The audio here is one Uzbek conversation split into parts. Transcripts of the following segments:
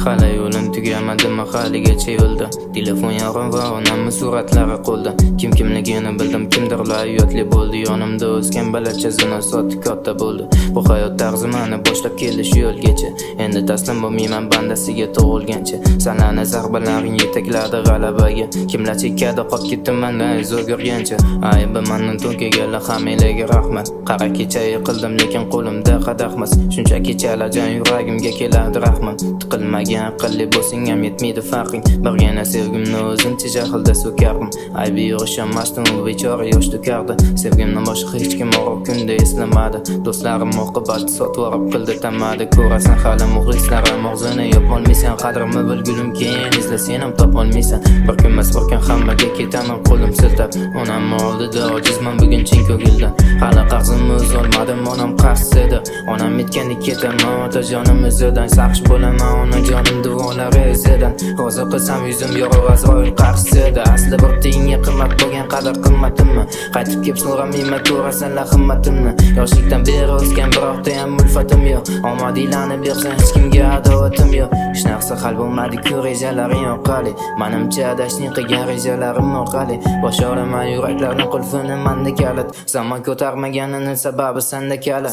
Hali yo'lim tugamadimi, haligacha yo'lda. Telefon yorg'in va onamni suratlari qo'lda. Kimligini bildim, kimdirlar uyatli bo'ldi. Yonimda o'sgan balacha zinosoti katta bo'ldi. Bu hayot tarzi meni boshlab keldi shu yo'lgacha. Endi taslim bo'lmayman bandasiga tug'ilgancha. Sanani zarbalaring yetakladi g'alabaga. Kimlar chekkada qolib ketdim mendan o'g'irgancha. Aybi mendan to'nkaganlar hammalarga rahmat. Qara kecha yiqildim lekin qo'limda qadahmas. Shunchaki chalajon yuragimga keladi rahmat. Tiqilmagan aqlli bo'lsang ham yetmaydi farqing. Birgina sevgimni o'zimcha jahlda so'kardim. Aybi yo'q ishonmasdim, u bechora yosh to'kardi. Sevgimdan boshqa hech kim og'ir kunda eslamadi. Do'stlarim oqibat sotvorib qildi tamadi. Ko'rasan hali muxlislarim og'zini yopolmaysan. Qadrimni bilgulim keyin izlasang ham topolmaysan. Bir kunmas bir kun hammaga ketaman qo'lim siltab. Onam oldida ojizman bugun chin ko'ngildan. Hali qarzimni o'zolmadim, onam qarsidi. Onam aytgandek ketaman otajonim izidan. Saqsh bo'laman onajonim duolari izidan. Rozi qilsam yuzim yorug' Azroil qarsida. Asli bir tiyinga qimmat bo'lgan qadar qimmatimmi? Qaytib kelib so'ramayman ko'rasanlar himmatimni. Yoshlikdan beri o'sgan biroqda ham ulfatim yo'q. Omadinglarni bersan hech kimga adovatim yo'q. Hech narsa hal bo'lmadi-ku rejalaring orqali. Menimcha adashning qilgan rejalarim orqali. Bosh olaman yuraklarning qulfini menda kalit. Zamon ko'tarmaganining sababi senda kala.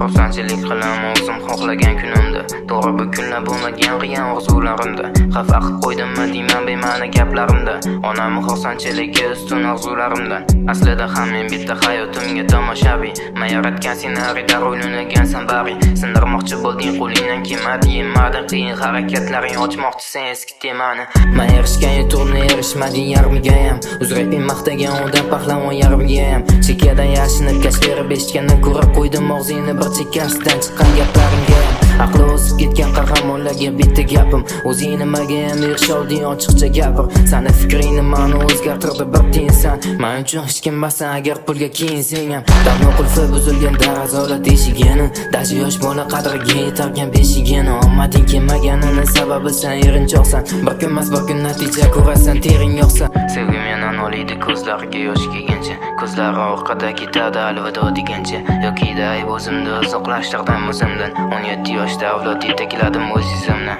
Xursandchilik qilaman o'zim xohlagan kunimda. To'g'ri bu kunlar bo'lmagan qiyin orzularimda. Xafa qilib qo'ydimmi deyman bema'ni gaplarimda. Onamni xursandchiligi ustun orzularimdan. Aslida ham men bitta hayotimga tomoshabin. Men yaratgan ssenariyda o'ynagansan bari. Sindirmoqchi bo'lding qo'lingdan kelmadi, yemadi. Qiyin harakatlaring ochmoqchisan eski temani. Men erishgan yutuqni erishmading yarmiga ham. Uzraypin maqtagan odam pahlavon yarmiga ham. Chekkadan yashinib kash berib eshitgandan ko'ra qo'ydim og'zingni bir chekkasidan chiqqan gaplarimga. Aqli o'sib ketgan qahramonlarga bitta gapim. O'zing nimaga ham erisholding ochiqcha gapir. Sani fikringni ma'no o'zgartirdi bir tiyinsan. Men uchun hech kim emassan agar pulga kiyinsang ham. Davno qulfi buzilgan darazolat eshigini. Dashi yosh bola qadriga yetargan beshigini. Omading kelmaganining sababi sen erinchoqsan. Bir kun emas bir kun natija ko'rasan tering yoqsa. Sevgim yana noliydi ko'zlariga yosh kelgancha. Ko'zlari orqada ketadi alvido degancha. Yoki ayb o'zimni uzoqlashtirdim o'zimdan. 17 yoshda avlod yetakladim o'z izimni.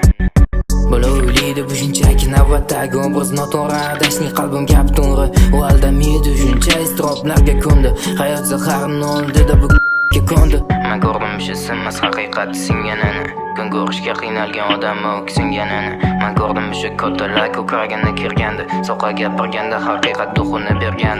Bola o'ylaydi bu shunchaki navbatdagi obraz noto'g'ri. Adashning qalbim gap to'g'ri. U aldamaydi shuncha iztiroblarga ko'ndi. Hayot zaharini oldida bu ko'ndi. Men ko'rdim shu sinmas haqiqatni singanini. Kun ko'rishga qiynalgan odamni o'ksinganini. Men ko'rdim shu ko'talar ko'kragini kirgandi. So'qqa gapirganda haqiqat duxini bergan.